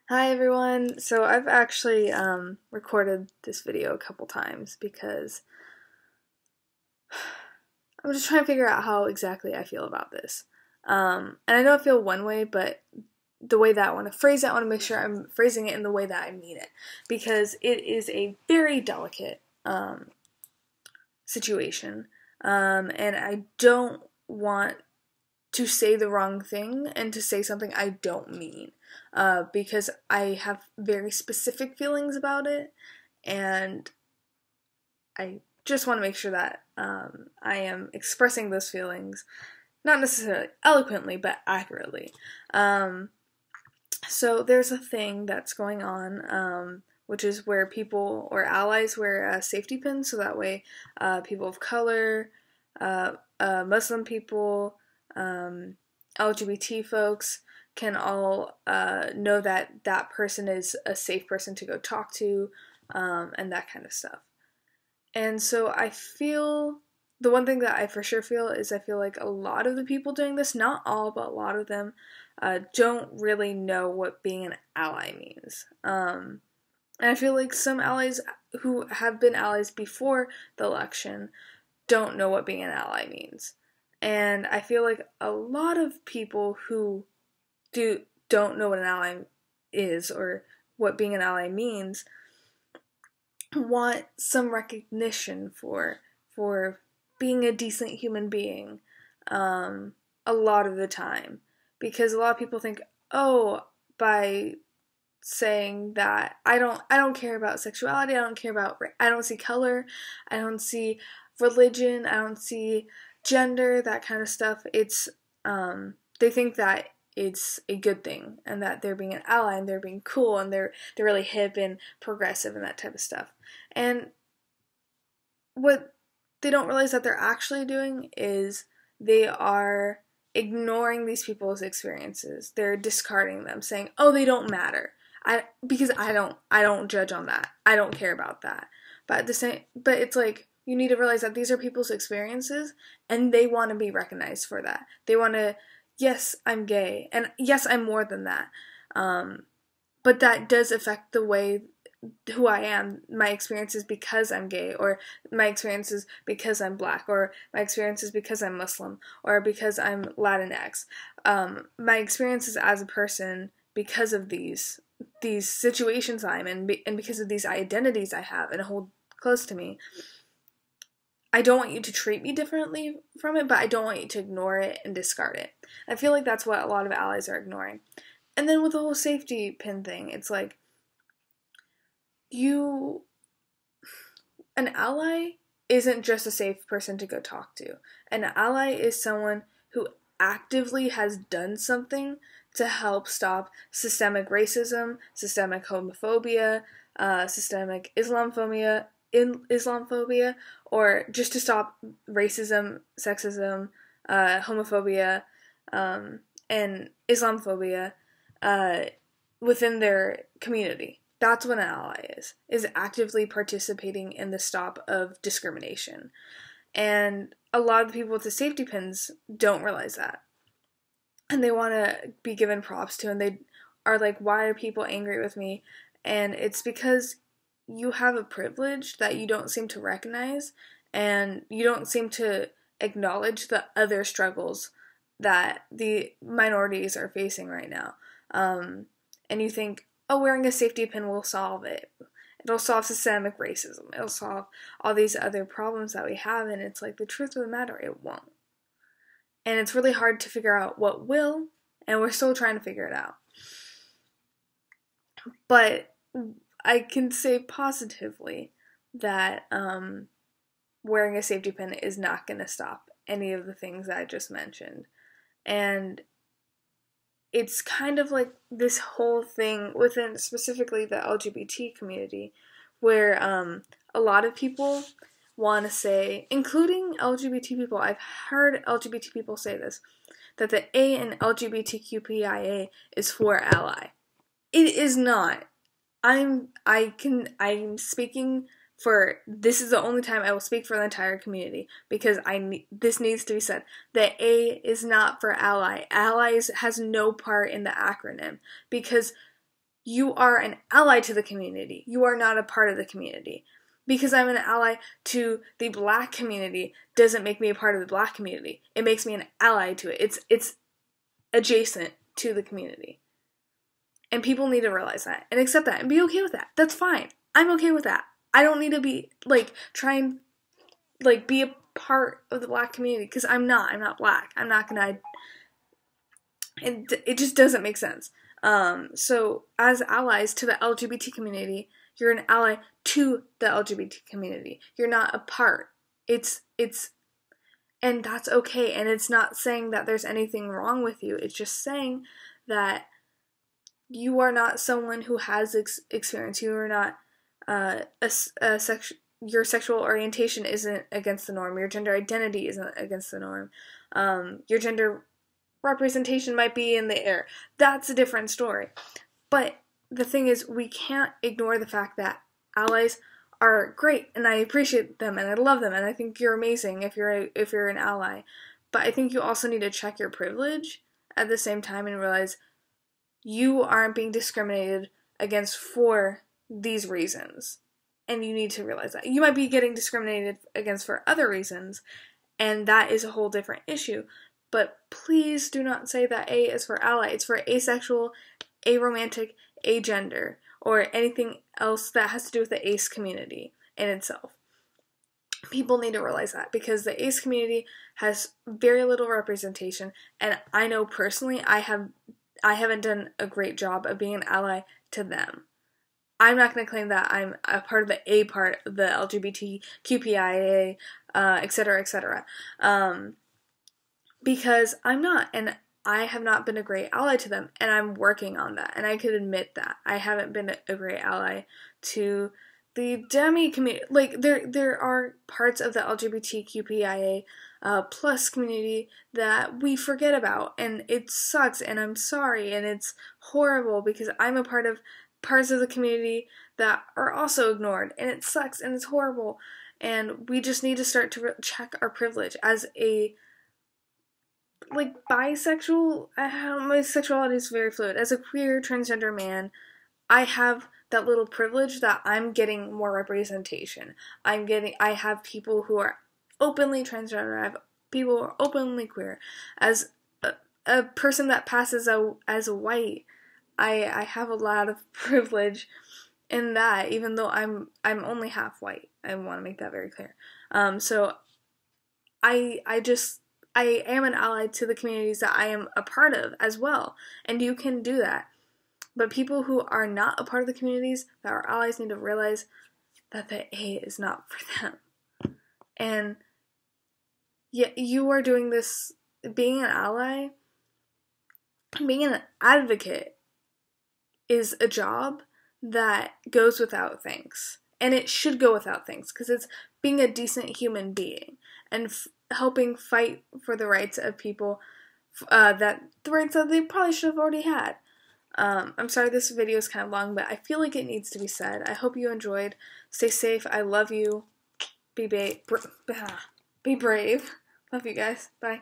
Hi everyone. So I've actually recorded this video a couple times because I'm just trying to figure out how exactly I feel about this. And I know I feel one way, but the way that I want to phrase it, I want to make sure I'm phrasing it in the way that I mean it because it is a very delicate situation, and I don't want to say the wrong thing and to say something I don't mean, because I have very specific feelings about it, and I just want to make sure that I am expressing those feelings, not necessarily eloquently, but accurately. Um, so there's a thing that's going on, which is where people or allies wear safety pins, so that way people of color, Muslim people, um, LGBT folks can all know that that person is a safe person to go talk to, and that kind of stuff. And so I feel the one thing that I for sure feel is I feel like a lot of the people doing this, not all, but a lot of them, don't really know what being an ally means. And I feel like some allies who have been allies before the election don't know what being an ally means. And I feel like a lot of people who don't know what an ally is or what being an ally means want some recognition for being a decent human being, a lot of the time, because a lot of people think, oh, by saying that I don't care about sexuality, I don't see color, I don't see religion, I don't see gender, that kind of stuff. It's they think that it's a good thing and that they're being an ally and they're being cool and they're really hip and progressive and that type of stuff. And what they don't realize that they're actually doing is they are ignoring these people's experiences. They're discarding them, saying, "Oh, they don't matter." Because I don't judge on that. I don't care about that. But it's like you need to realize that these are people's experiences and they want to be recognized for that. They want to, yes, I'm gay, and yes, I'm more than that. But that does affect the way who I am, my experiences because I'm gay, or my experiences because I'm black, or my experiences because I'm Muslim, or because I'm Latinx. My experiences as a person because of these situations I'm in, and because of these identities I have and hold close to me. I don't want you to treat me differently from it, but I don't want you to ignore it and discard it. I feel like that's what a lot of allies are ignoring. And then with the whole safety pin thing, it's like you an ally isn't just a safe person to go talk to. An ally is someone who actively has done something to help stop systemic racism, systemic homophobia, systemic Islamophobia, or just to stop racism, sexism, homophobia, and Islamophobia uh, within their community. That's what an ally is actively participating in the stop of discrimination. And a lot of the people with the safety pins don't realize that. And they want to be given props to, and they are like, why are people angry with me? And it's because you have a privilege that you don't seem to recognize, and you don't seem to acknowledge the other struggles that the minorities are facing right now. And you think, oh, wearing a safety pin will solve it. It'll solve systemic racism. It'll solve all these other problems that we have. And it's like, the truth of the matter, it won't. And it's really hard to figure out what will, and we're still trying to figure it out. But I can say positively that wearing a safety pin is not going to stop any of the things that I just mentioned. And it's kind of like this whole thing within specifically the LGBT community where a lot of people want to say, including LGBT people, I've heard LGBT people say this, that the A in LGBTQIA is for ally. It is not. I'm speaking for, this is the only time I will speak for the entire community, because this needs to be said. The A is not for ally. Allies has no part in the acronym, because you are an ally to the community. You are not a part of the community. Because I'm an ally to the Black community doesn't make me a part of the Black community. It makes me an ally to it. It's adjacent to the community. And people need to realize that and accept that and be okay with that. That's fine. I'm okay with that. I don't need to be, try and, be a part of the Black community, because I'm not. I'm not Black. I'm not gonna, it just doesn't make sense. So as allies to the LGBT community, you're an ally to the LGBT community. You're not a part. And that's okay. And it's not saying that there's anything wrong with you. It's just saying that you are not someone who has experience. You are not your sexual orientation isn't against the norm. Your gender identity isn't against the norm. Your gender representation might be in the air. That's a different story. But the thing is, we can't ignore the fact that allies are great, and I appreciate them, and I love them, and I think you're amazing if you're an ally. But I think you also need to check your privilege at the same time and realize you aren't being discriminated against for these reasons. And you need to realize that. You might be getting discriminated against for other reasons, and that is a whole different issue. But please do not say that A is for ally. It's for asexual, aromantic, agender, or anything else that has to do with the ace community in itself. People need to realize that, because the ace community has very little representation, and I know personally I haven't done a great job of being an ally to them. I'm not going to claim that I'm a part of the A part of the LGBTQPIA, etc., etc., because I'm not, and I have not been a great ally to them, and I'm working on that, and I could admit that. I haven't been a great ally to the demi community. There are parts of the LGBTQPIA plus community that we forget about, and it sucks, and I'm sorry, and it's horrible, because I'm a part of parts of the community that are also ignored, and it sucks, and it's horrible, and we just need to start to check our privilege as a bisexual. My sexuality is very fluid. As a queer transgender man, I have that little privilege that I'm getting more representation. I have people who are openly transgender. I have people who are openly queer. As a person that passes as a white, I have a lot of privilege in that, even though I'm only half white. I want to make that very clear. So I am an ally to the communities that I am a part of as well, and you can do that. But people who are not a part of the communities that are allies need to realize that the A is not for them. And yet you are doing this, being an ally, being an advocate is a job that goes without thanks. And it should go without thanks, because it's being a decent human being and helping fight for the rights of people, the rights that they probably should have already had. I'm sorry this video is kind of long, but I feel like it needs to be said. I hope you enjoyed. Stay safe. I love you. Be brave. Love you guys. Bye.